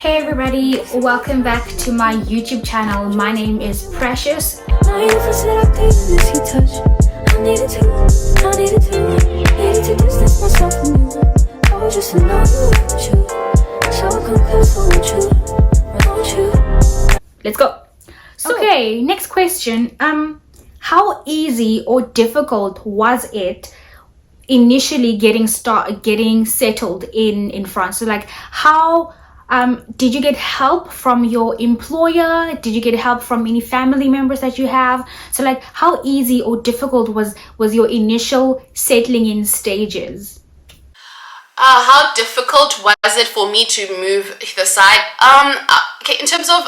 Hey everybody, welcome back to my YouTube channel. My name is Precious. Let's go. Okay, next question. How easy or difficult was it initially getting settled in France? So like how did you get help from your employer? Did you get help from any family members that you have? So like how easy or difficult was your initial settling in stages? How difficult was it for me to move the side? Okay, in terms of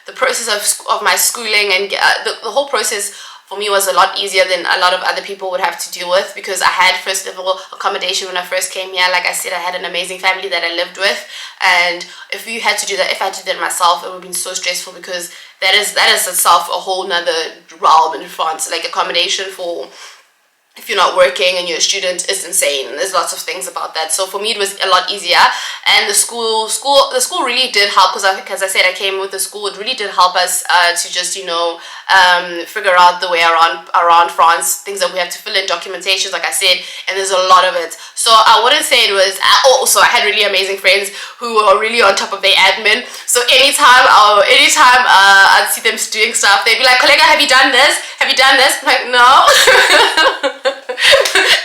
the process of my schooling and the whole process for me was a lot easier than a lot of other people would have to deal with, because I had first of all accommodation when I first came here. Like I said, I had an amazing family that I lived with, and if I had to do that myself, it would have been so stressful, because that is itself a whole nother realm in France. Like accommodation for if you're not working and you're a student is insane, and there's lots of things about that. So for me it was a lot easier, and the school really did help, because as I said, I came with the school. It really did help us to just figure out the way around France, things that we have to fill in, documentations, like I said, and there's a lot of it. So I wouldn't say it was. Also, I had really amazing friends who were really on top of their admin. So anytime I'd see them doing stuff, they'd be like, "Kollega, have you done this? Have you done this?" I'm like, "No."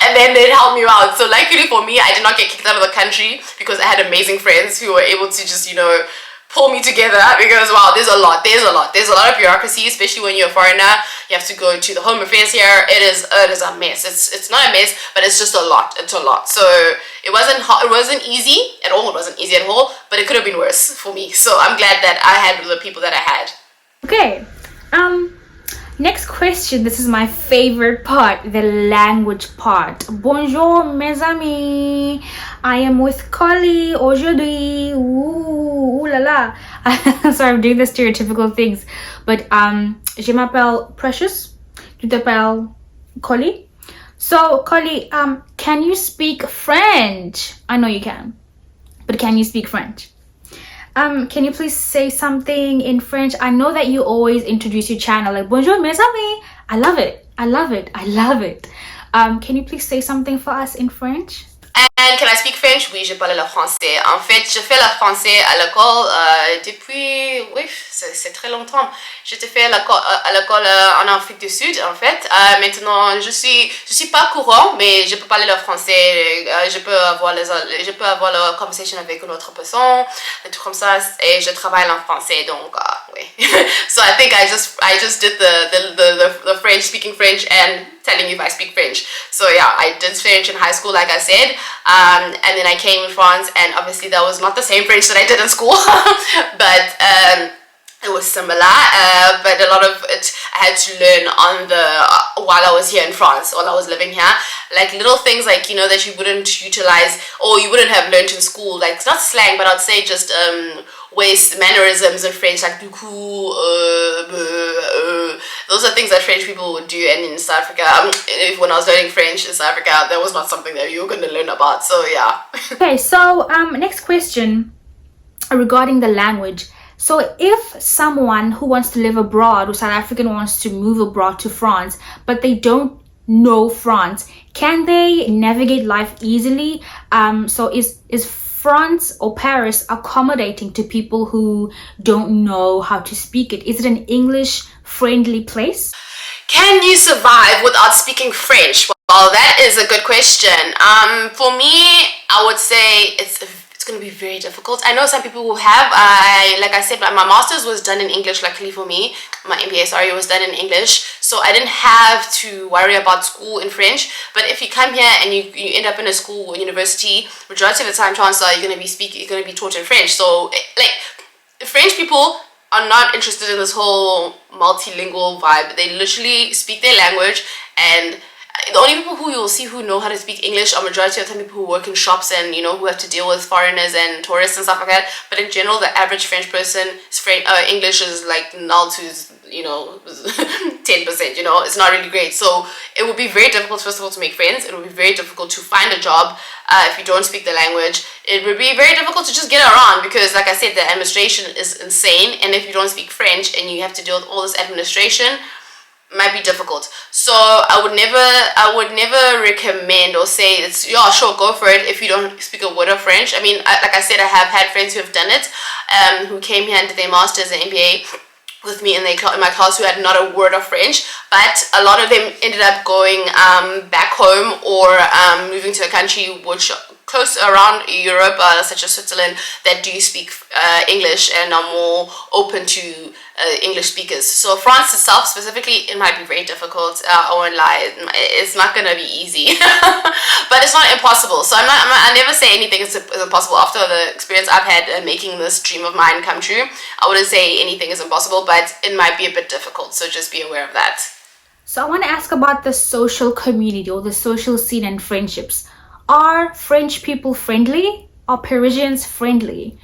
And then they'd help me out. So luckily for me, I did not get kicked out of the country, because I had amazing friends who were able to just pull me together, because wow, there's a lot of bureaucracy, especially when you're a foreigner. You have to go to the home affairs here. It is a mess. It's not a mess, but it's just a lot. It's a lot. So it wasn't easy at all. It wasn't easy at all, but it could have been worse for me. So I'm glad that I had the people that I had. Okay. Next question. This is my favorite part, the language part. Bonjour, mes amis. I am with Kholi aujourd'hui. Ooh la la. Sorry, I'm doing the stereotypical things. But je m'appelle Precious. Tu t'appelles Kholi. So, Kholi, can you speak French? I know you can. But can you speak French? Can you please say something in French? I know that you always introduce your channel like bonjour mes amis. I love it. Can you please say something for us in French? And can I speak French? Oui, je parle le français. En fait, je fais le français à l'école depuis, oui, c'est très longtemps. J'ai fait à l'école en Afrique du Sud, en fait. Maintenant, je suis pas courant, mais je peux parler le français. Je peux avoir la conversation avec une autre personne, des trucs comme ça. Et je travaille en français, donc oui. So I think I just did the French, speaking French and telling you if I speak French. So yeah, I did French in high school, like I said, and then I came in France, and obviously that was not the same French that I did in school, but it was similar, but a lot of it I had to learn while I was here in France, while I was living here, like little things like that you wouldn't utilize or you wouldn't have learned in school, like it's not slang, but I'd say just ways, mannerisms in French, like du coup, those are things that French people would do. And in South Africa, when I was learning French in South Africa, that was not something that you were going to learn about. So yeah. Okay, so next question regarding the language. So if someone who wants to live abroad, or South African wants to move abroad to France, but they don't know France, can they navigate life easily? So is France or Paris accommodating to people who don't know how to speak it? Is it an English friendly place? Can you survive without speaking French? Well, that is a good question. For me, I would say it's going to be very difficult. I know some people who have. Like I said, my master's was done in English. Luckily for me, my MBA, was done in English, so I didn't have to worry about school in French. But if you come here and you end up in a school or university, majority of the time, chances are you're going to be taught in French. So like French people are not interested in this whole multilingual vibe. They literally speak their language, and the only people who you'll see who know how to speak English are majority of the time people who work in shops and who have to deal with foreigners and tourists and stuff like that. But in general, the average French person, English is like null to 10%. It's not really great. So it would be very difficult, first of all, to make friends. It would be very difficult to find a job if you don't speak the language. It would be very difficult to just get around because, like I said, the administration is insane. And if you don't speak French and you have to deal with all this administration, might be difficult. So I would never recommend or say it's sure, go for it if you don't speak a word of French. I mean, like I said, I have had friends who have done it, who came here and did their masters and MBA with me in my class who had not a word of French, but a lot of them ended up going back home or moving to a country which close around Europe, such as Switzerland, that do speak English and are more open to English speakers. So France itself specifically, it might be very difficult. I won't lie, it's not gonna be easy, but it's not impossible. So I never say anything is impossible. After the experience I've had making this dream of mine come true, I wouldn't say anything is impossible, but it might be a bit difficult. So just be aware of that. So I want to ask about the social community or the social scene and friendships. Are French people friendly? Are Parisians friendly?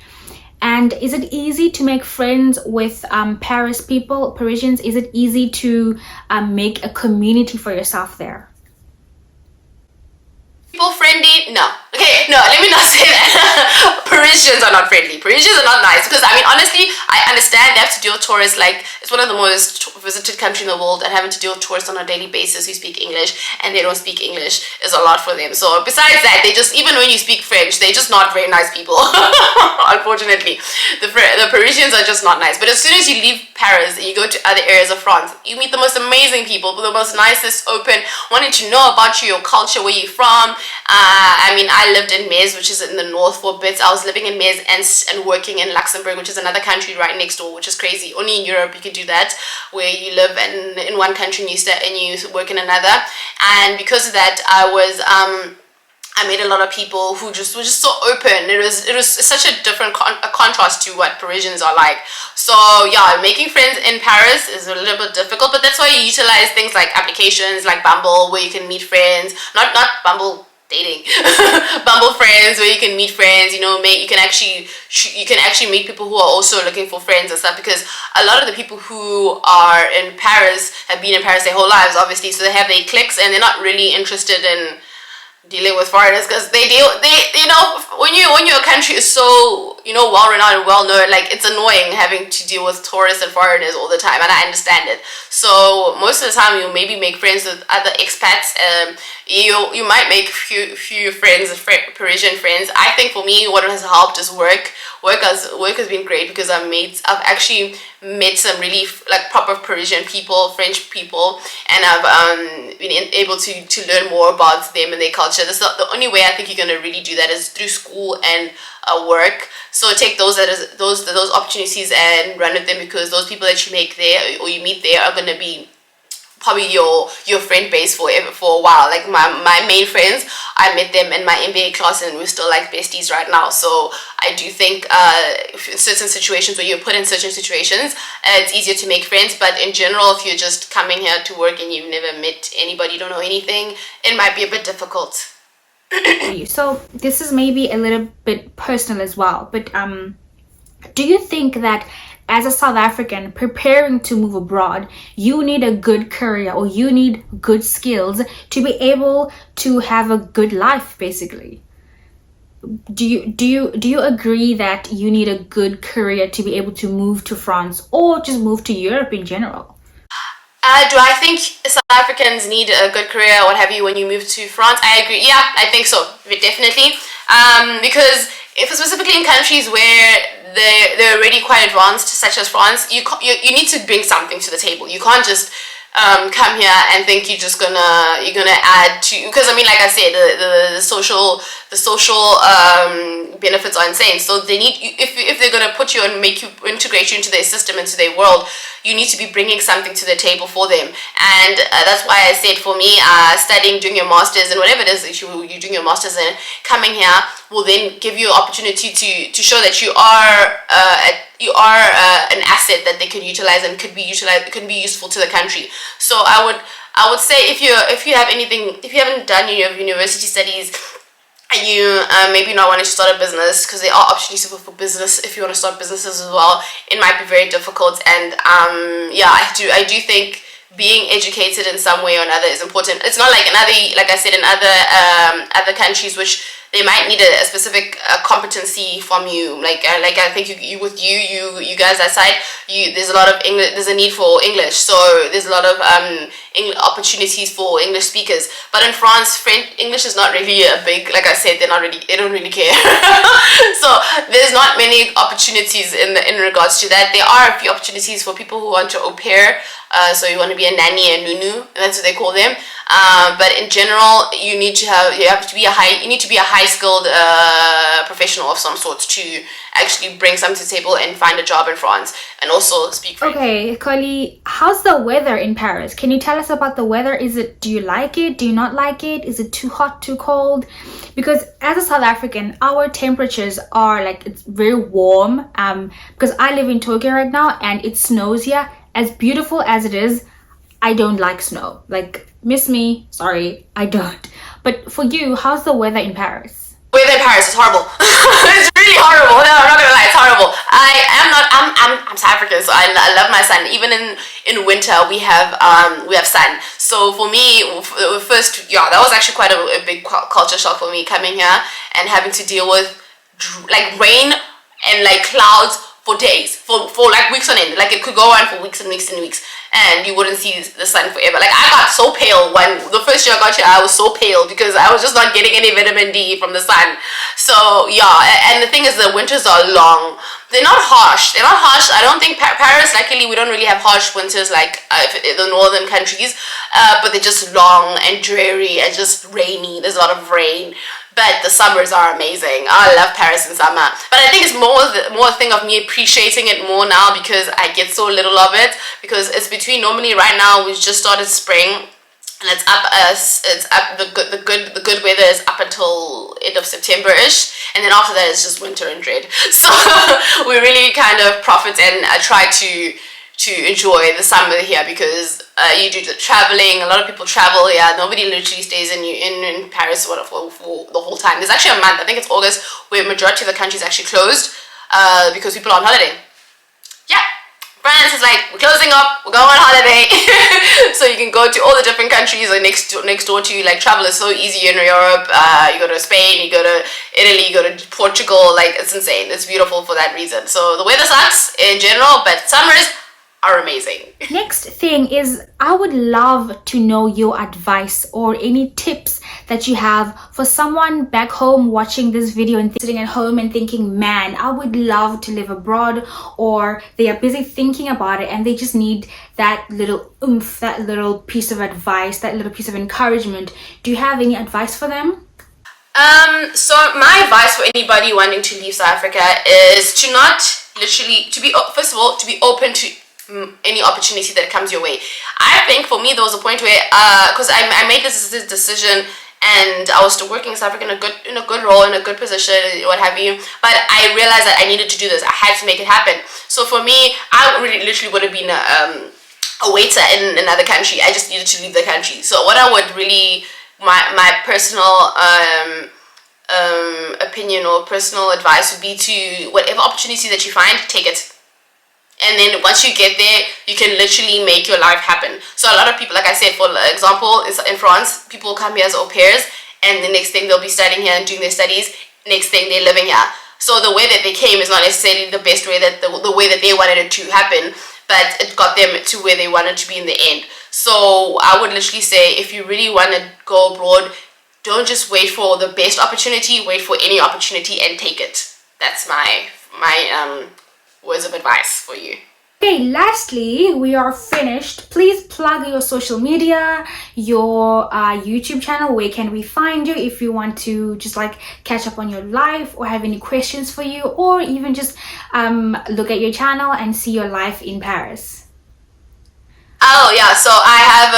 And is it easy to make friends with Paris people, Parisians? Is it easy to make a community for yourself there? People friendly? No. Okay, no, let me not say that. Parisians are not friendly. Parisians are not nice because, I mean, honestly, I understand they have to deal with tourists. Like, it's one of the most visited countries in the world, and having to deal with tourists on a daily basis who speak English and they don't speak English is a lot for them. So besides that, they just, even when you speak French, they're just not very nice people. Unfortunately, the Parisians are just not nice. But as soon as you leave Paris and you go to other areas of France, you meet the most amazing people, the most nicest, open, wanting to know about you, your culture, where you're from. I mean, I lived in Metz, which is in the north for bits. I was living in Metz and working in Luxembourg, which is another country right next door, which is crazy. Only in Europe you can do that, where you live in one country and you stay and you work in another. And because of that, I made a lot of people who were just so open. It was such a different contrast to what Parisians are like. So yeah, making friends in Paris is a little bit difficult, but that's why you utilize things like applications like Bumble, where you can meet friends. Not Bumble dating, Bumble friends, where you can meet friends. You can actually meet people who are also looking for friends and stuff, because a lot of the people who are in Paris have been in Paris their whole lives, obviously, so they have their cliques and they're not really interested in dealing with foreigners, because when your country is so well renowned and well known, like, it's annoying having to deal with tourists and foreigners all the time, and I understand it. So most of the time you maybe make friends with other expats. You might make few friends, Parisian friends. I think for me what has helped is work. Work has been great, because I've actually met some really like proper Parisian people, French people, and I've been able to learn more about them and their culture. That's the only way I think you're going to really do that is through school and work. So take those opportunities and run with them, because those people that you make there or you meet there are going to be probably your friend base for a while. Like my main friends, I met them in my MBA class and we're still like besties right now. So I do think in certain situations, where you're put in certain situations, it's easier to make friends. But in general, if you're just coming here to work and you've never met anybody, you don't know anything, it might be a bit difficult. So this is maybe a little bit personal as well, but do you think that as a South African preparing to move abroad, you need a good career or you need good skills to be able to have a good life, basically? Do you agree that you need a good career to be able to move to France or just move to Europe in general? Do I think South Africans need a good career or what have you when you move to France? I agree. Yeah, I think so. Definitely. Because if specifically in countries where they're already quite advanced, such as France, you need to bring something to the table. You can't just come here and think you're gonna add to, because I mean, like I said, the social benefits are insane. So they need, if they're gonna put you and integrate you into their system, into their world, you need to be bringing something to the table for them. And that's why I said, for me, studying, doing your masters and whatever it is that you're doing your masters in, coming here will then give you an opportunity to show that you are an asset that they can utilize and could be useful to the country. So I I would say if you haven't done your university studies, and you maybe not wanting to start a business, because there are opportunities for business if you want to start businesses as well, it might be very difficult. And yeah, I do think being educated in some way or another is important. It's not like like I said, in other countries, which they might need a specific competency from you. Like I think you guys that side, there's a lot of English. There's a need for English, so there's a lot of opportunities for English speakers. But in France, English is not really a big. Like I said, they don't really care. So there's not many opportunities in regards to that. There are a few opportunities for people who want to au pair. So you want to be a nanny and nunu, and that's what they call them. But in general, you need to be a high skilled professional of some sort to actually bring something to the table and find a job in France and also speak French. Okay, Kholi, how's the weather in Paris? Can you tell us about the weather? Do you like it? Do you not like it? Is it too hot, too cold? Because as a South African, our temperatures are like, it's very warm. Because I live in Tokyo right now and it snows here. As beautiful as it is, I don't like snow. Like, miss me, sorry, I don't. But for you, how's the weather in Paris? Weather in Paris is horrible. It's really horrible. No, I'm not gonna lie, it's horrible. I'm South African, so I love my sun. Even in winter, we have sun. So for me, first, yeah, that was actually quite a big culture shock for me, coming here and having to deal with like rain and like clouds for days, for like weeks on end. Like it could go on for weeks and weeks and weeks, and you wouldn't see the sun forever. Like I got so pale when the first year I got here. I was so pale because I was just not getting any vitamin D from the sun. So yeah, and the thing is, the winters are long. They're not harsh. I don't think Paris, luckily, we don't really have harsh winters like the northern countries, but they're just long and dreary and just rainy. There's a lot of rain. But the summers are amazing. I love Paris in summer. But I think it's more a thing of me appreciating it more now because I get so little of it. Because it's between, normally right now we've just started spring and it's up. The good weather is up until end of September-ish, and then after that it's just winter and dread. So we really kind of profit and try to enjoy the summer here, because you do the traveling. A lot of people travel. Yeah, nobody literally stays in Paris for the whole time. There's actually a month, I think it's August, where majority of the country is actually closed because people are on holiday. Yeah, France is like, we're closing up, we're going on holiday. So you can go to all the different countries next door to you. Like travel is so easy in Europe. You go to Spain, you go to Italy, you go to Portugal. Like it's insane. It's beautiful for that reason. So the weather sucks in general, but summers are amazing. Next thing is, I would love to know your advice or any tips that you have for someone back home watching this video and sitting at home and thinking, man, I would love to live abroad, or they are busy thinking about it and they just need that little oomph, that little piece of advice, that little piece of encouragement. Do you have any advice for them? So my advice for anybody wanting to leave South Africa is to not literally, first of all, to be open to any opportunity that comes your way. I think for me there was a point where because I made this decision and I was still working in South Africa in a good role, in a good position, what have you, but I realized that I needed to do this. I had to make it happen. So for me, I literally would have been a waiter in another country. I just needed to leave the country. So what I would really, my personal opinion or personal advice would be to, whatever opportunity that you find, take it. And then once you get there, you can literally make your life happen. So a lot of people, like I said, for example, in France, people come here as au pairs, and the next thing they'll be studying here and doing their studies. Next thing they're living here. So the way that they came is not necessarily the best way, that the way that they wanted it to happen, but it got them to where they wanted to be in the end. So I would literally say, if you really want to go abroad, don't just wait for the best opportunity. Wait for any opportunity and take it. That's my words of advice for you. Okay, lastly, we are finished. Please plug your social media, your YouTube channel. Where can we find you if you want to just like catch up on your life or have any questions for you, or even just look at your channel and see your life in Paris? Oh yeah, so I have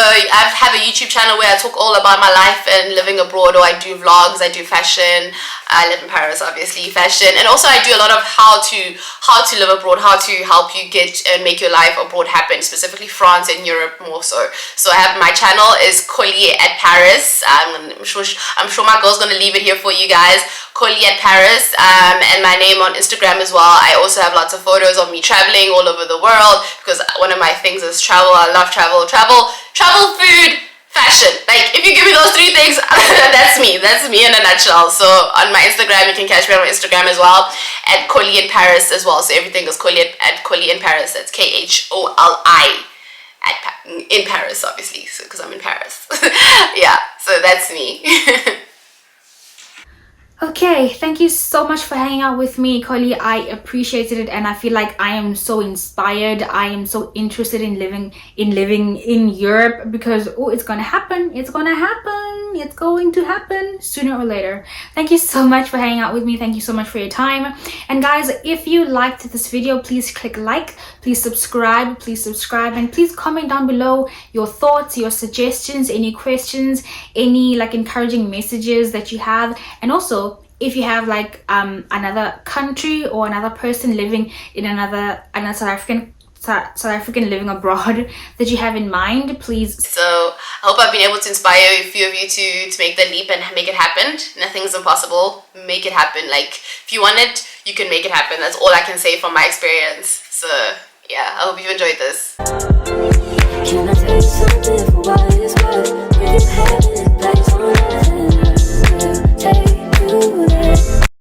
a YouTube channel where I talk all about my life and living abroad, or I do vlogs, I do fashion. I live in Paris, obviously, fashion, and also I do a lot of how to live abroad, how to help you get and make your life abroad happen, specifically France and Europe more so. So I have my channel is Kholi at Paris. I'm sure my girl's gonna leave it here for you guys. Kholi at Paris, and my name on Instagram as well. I also have lots of photos of me traveling all over the world because one of my things is travel. I love travel, food, fashion. Like, if you give me those three things, that's me in a nutshell. So on my Instagram, you can catch me on my Instagram as well at Kholi in Paris as well. So everything is Kholi at Kholi in Paris. That's KHOLI in Paris, obviously, because I'm in Paris. Yeah, so that's me. Okay, thank you so much for hanging out with me, Kholi. I appreciated it, and I feel like I am so inspired. I am so interested in living in Europe because it's gonna happen. It's going to happen sooner or later. Thank you so much for hanging out with me. Thank you so much for your time. And guys, if you liked this video, please click like, please subscribe, and please comment down below your thoughts, your suggestions, any questions, any like encouraging messages that you have. And also, if you have like another country or another person living in another South African living abroad that you have in mind, please. So I hope I've been able to inspire a few of you to make the leap and make it happen. Nothing's impossible. Make it happen. Like, if you want it, you can make it happen. That's all I can say from my experience. So yeah, I hope you enjoyed this. Can I tell you something?